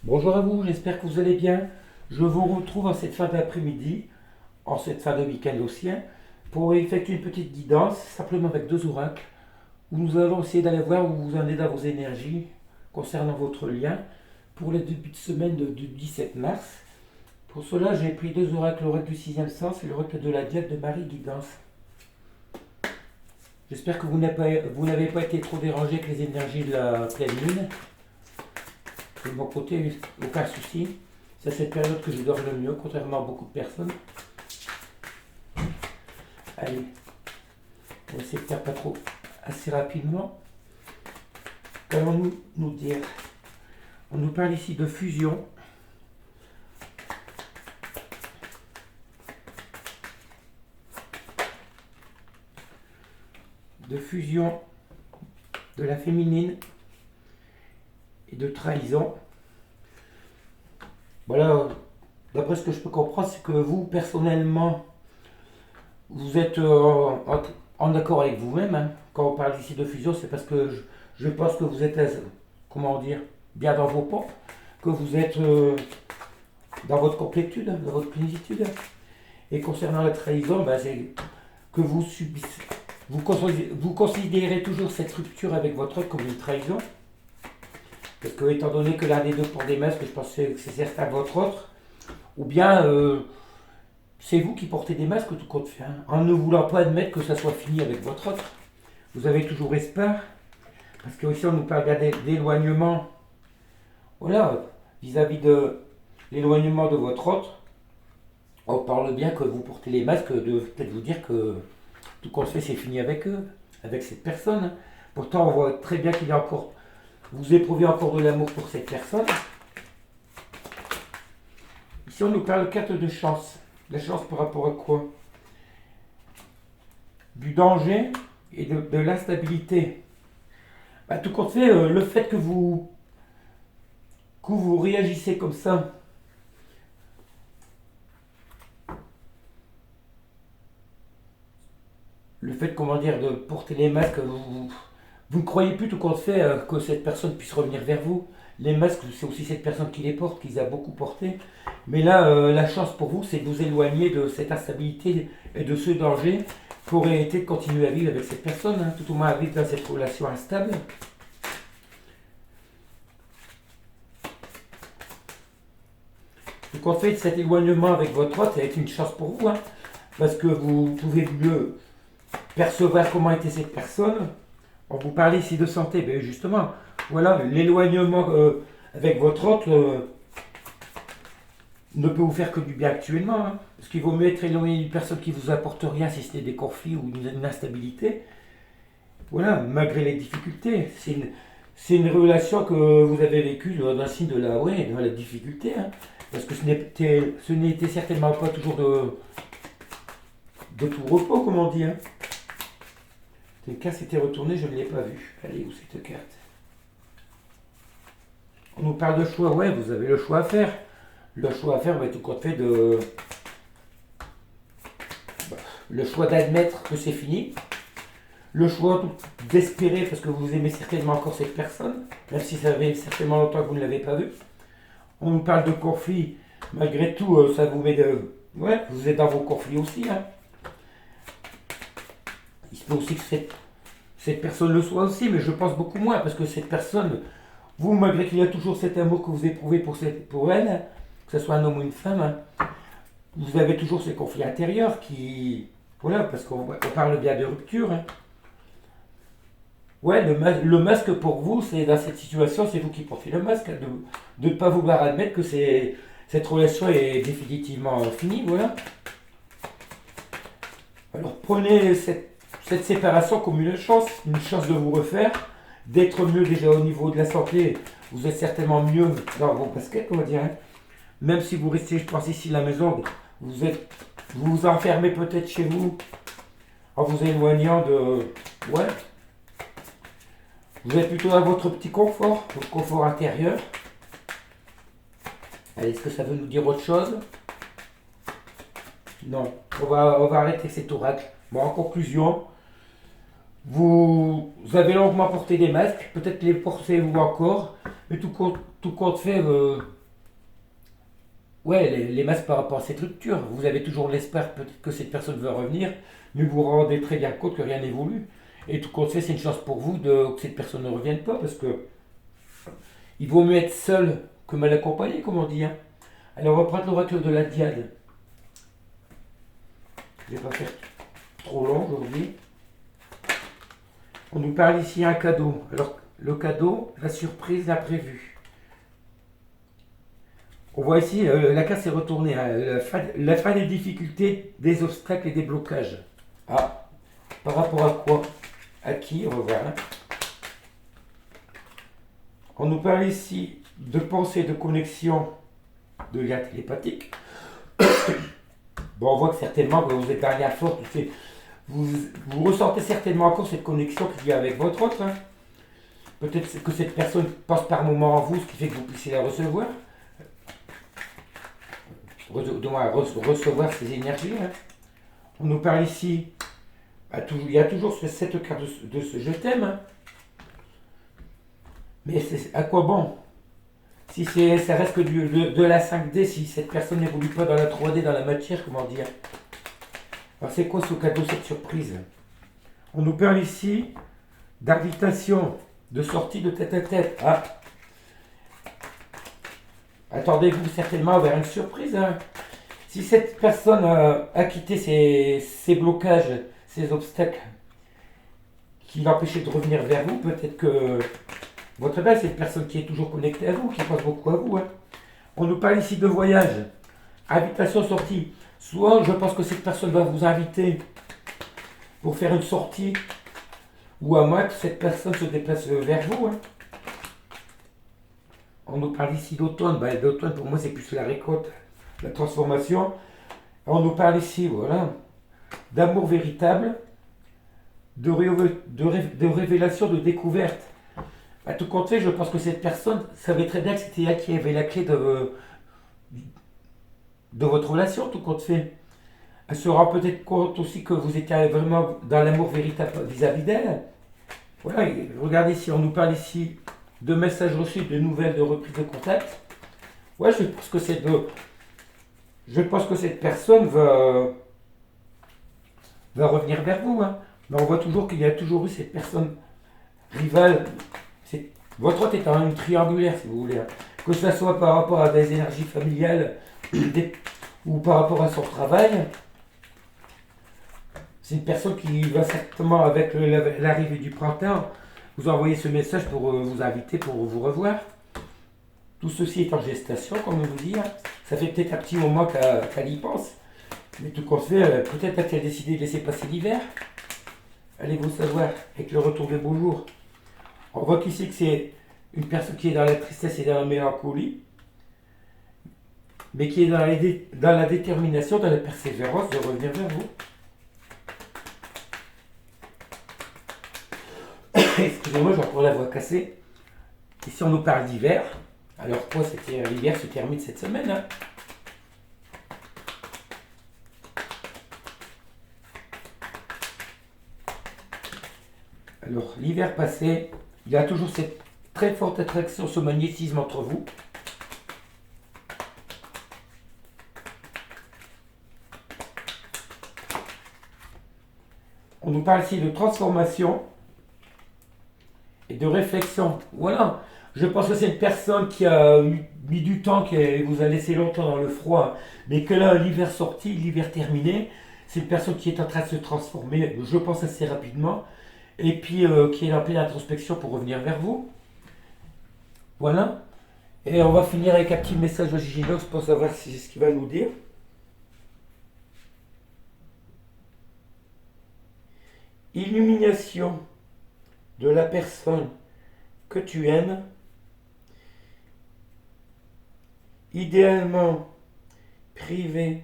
Bonjour à vous, j'espère que vous allez bien. Je vous retrouve en cette fin d'après-midi, en cette fin de week-end aussi, hein, pour effectuer une petite guidance, simplement avec deux oracles, où nous allons essayer d'aller voir où vous en êtes dans vos énergies concernant votre lien pour le début de semaine du 17 mars. Pour cela, j'ai pris deux oracles, l'oracle du sixième sens et l'oracle de la Diète de Marie Guidance. J'espère que vous n'avez pas été trop dérangé avec les énergies de la pleine lune. De mon côté, aucun souci. C'est cette période que je dors le mieux, contrairement à beaucoup de personnes. Allez, on va essayer de faire pas trop assez rapidement. Qu'allons-nous nous dire? On nous parle ici de fusion. De fusion de la féminine et de trahison. Voilà, d'après ce que je peux comprendre, c'est que vous, personnellement, vous êtes en accord avec vous-même, hein. Quand on parle ici de fusion, c'est parce que je pense que vous êtes, comment dire, bien dans vos pompes, que vous êtes dans votre complétude, dans votre plénitude. Et concernant la trahison, ben, c'est que vous subissez, vous considérez toujours cette rupture avec votre autre comme une trahison. Parce que, étant donné que l'un des deux porte des masques, je pense que c'est certain votre autre, ou bien c'est vous qui portez des masques tout compte fait, hein, en ne voulant pas admettre que ça soit fini avec votre autre. Vous avez toujours espoir, parce que ici on nous parle d'éloignement, voilà, vis-à-vis de l'éloignement de votre autre. On parle bien que vous portez les masques, de peut-être vous dire que tout compte fait c'est fini avec eux, avec cette personne. Pourtant on voit très bien qu'il y a encore, vous éprouvez encore de l'amour pour cette personne. Ici on nous parle de carte de chance. La chance par rapport à quoi? Du danger et de l'instabilité. Bah, tout compte fait, le fait que vous réagissez comme ça, le fait, comment dire, de porter les masques, vous ne croyez plus tout compte fait que cette personne puisse revenir vers vous. Les masques, c'est aussi cette personne qui les porte, qui les a beaucoup portés. Mais là, la chance pour vous, c'est de vous éloigner de cette instabilité et de ce danger qu'aurait été de continuer à vivre avec cette personne, hein, tout au moins à vivre dans cette relation instable. Donc en fait, cet éloignement avec votre autre, ça va être une chance pour vous, hein, parce que vous pouvez mieux percevoir comment était cette personne. On vous parle ici de santé, ben justement, voilà, l'éloignement avec votre autre ne peut vous faire que du bien actuellement, hein, parce qu'il vaut mieux être éloigné d'une personne qui vous apporte rien si c'était des conflits ou une instabilité. Voilà, malgré les difficultés, c'est une relation que vous avez vécue dans un signe de la difficulté, hein, parce que ce n'était certainement pas toujours de tout repos, comme on dit, hein. Cette carte s'était retournée, je ne l'ai pas vue. Allez, où cette carte? On nous parle de choix, ouais, vous avez le choix à faire. Le choix à faire va être tout compte fait de. Le choix d'admettre que c'est fini. Le choix d'espérer, parce que vous aimez certainement encore cette personne, même si ça fait certainement longtemps que vous ne l'avez pas vue. On nous parle de conflit, malgré tout, ça vous met de. Ouais, vous êtes dans vos conflits aussi, hein. Il se peut aussi que cette personne le soit aussi, mais je pense beaucoup moins, parce que cette personne, vous, malgré qu'il y a toujours cet amour que vous éprouvez pour elle, que ce soit un homme ou une femme, hein, vous avez toujours ces conflits intérieurs qui. Voilà, parce qu'on parle bien de rupture, hein. Ouais, le masque pour vous, c'est dans cette situation, c'est vous qui portez le masque, hein, de ne pas vouloir admettre que cette relation est définitivement finie, voilà. Alors prenez cette séparation comme une chance de vous refaire, d'être mieux déjà au niveau de la santé. Vous êtes certainement mieux dans vos baskets, on va dire, hein. Même si vous restez, je pense, ici à la maison, vous vous enfermez peut-être chez vous en vous éloignant de. Ouais, vous êtes plutôt dans votre petit confort, votre confort intérieur. Allez, est-ce que ça veut nous dire autre chose? Non, on va arrêter cet oracle. Bon, en conclusion, vous avez longuement porté des masques, peut-être les portez-vous encore, mais tout compte fait, ouais, les masques par rapport à cette rupture. Vous avez toujours l'espoir peut-être que cette personne va revenir, mais vous vous rendez très bien compte que rien n'est voulu. Et tout compte fait, c'est une chance pour vous que cette personne ne revienne pas, parce que il vaut mieux être seul que mal accompagné, comme on dit. Hein. Alors on va prendre l'oracle de la Diade. Je ne vais pas faire trop long aujourd'hui. On nous parle ici d'un cadeau. Alors le cadeau, la surprise, l'imprévu. On voit ici, la case s'est retournée. Hein, la fin des difficultés, des obstacles et des blocages. Ah, par rapport à quoi? À qui? On va voir. Hein. On nous parle ici de pensée, de connexion, de lien télépathique. Bon, on voit que certainement vous êtes un lien fort. Vous ressentez certainement encore cette connexion qu'il y a avec votre autre. Hein. Peut-être que cette personne passe par moment en vous, ce qui fait que vous puissiez la recevoir. De moins recevoir ces énergies. Hein. On nous parle ici, il y a toujours cette carte de ce je t'aime. Hein. Mais c'est à quoi bon? Si ça reste que de la 5D, si cette personne n'évolue pas dans la 3D, dans la matière, comment dire? Alors c'est quoi ce cadeau, cette surprise? On nous parle ici d'invitation, de sortie de tête à tête. Ah, attendez-vous certainement vers une surprise. Hein. Si cette personne a quitté ses blocages, ses obstacles qui l'empêchaient de revenir vers vous, peut-être que votre belle, c'est une personne qui est toujours connectée à vous, qui pense beaucoup à vous. Hein. On nous parle ici de voyage, invitation, sortie. Soit je pense que cette personne va vous inviter pour faire une sortie, ou à moins que cette personne se déplace vers vous. Hein. On nous parle ici d'automne. Ben, l'automne, pour moi, c'est plus la récolte, la transformation. On nous parle ici, voilà, d'amour véritable, de révélation, de découverte. À tout compte fait, je pense que cette personne savait très bien que c'était elle qui avait la clé de votre relation, tout compte fait. Elle se rend peut-être compte aussi que vous étiez vraiment dans l'amour véritable vis-à-vis d'elle. Voilà, regardez ici, on nous parle ici de messages reçus, de nouvelles, de reprise de contact. Ouais, je pense que cette personne va revenir vers vous. Hein. Mais on voit toujours qu'il y a toujours eu cette personne rivale. Votre hôte est en une triangulaire, si vous voulez. Hein. Que ce soit par rapport à des énergies familiales ou par rapport à son travail. C'est une personne qui va certainement, avec l'arrivée du printemps, vous envoyer ce message pour vous inviter, pour vous revoir. Tout ceci est en gestation, comme je vous dis. Hein. Ça fait peut-être un petit moment qu'elle y pense. Mais tout compte fait, peut-être qu'elle a décidé de laisser passer l'hiver. Allez-vous savoir, avec le retour des beaux jours. On voit qu'ici que c'est une personne qui est dans la tristesse et dans la mélancolie, mais qui est dans la détermination, dans la persévérance de revenir vers vous. Excusez-moi, j'ai encore la voix cassée. Ici, on nous parle d'hiver. Alors, quoi, l'hiver se termine cette semaine. Hein. Alors, l'hiver passé, il y a toujours cette très forte attraction, ce magnétisme entre vous. On nous parle ici de transformation et de réflexion. Voilà. Je pense que c'est une personne qui a mis du temps, qui vous a laissé longtemps dans le froid, mais que là, l'hiver sorti, l'hiver terminé, c'est une personne qui est en train de se transformer, je pense assez rapidement, et puis qui est en pleine introspection pour revenir vers vous. Voilà. Et on va finir avec un petit message de Giginox pour savoir si c'est ce qu'il va nous dire. Illumination de la personne que tu aimes, idéalement privée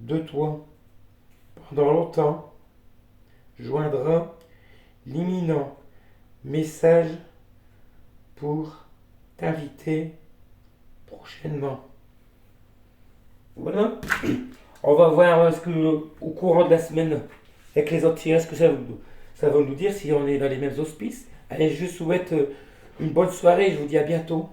de toi pendant longtemps, joindra l'imminent message pour t'inviter prochainement. Voilà. On va voir au courant de la semaine avec les autres tirages, ce que ça va nous dire si on est dans les mêmes auspices. Allez, je vous souhaite une bonne soirée et je vous dis à bientôt.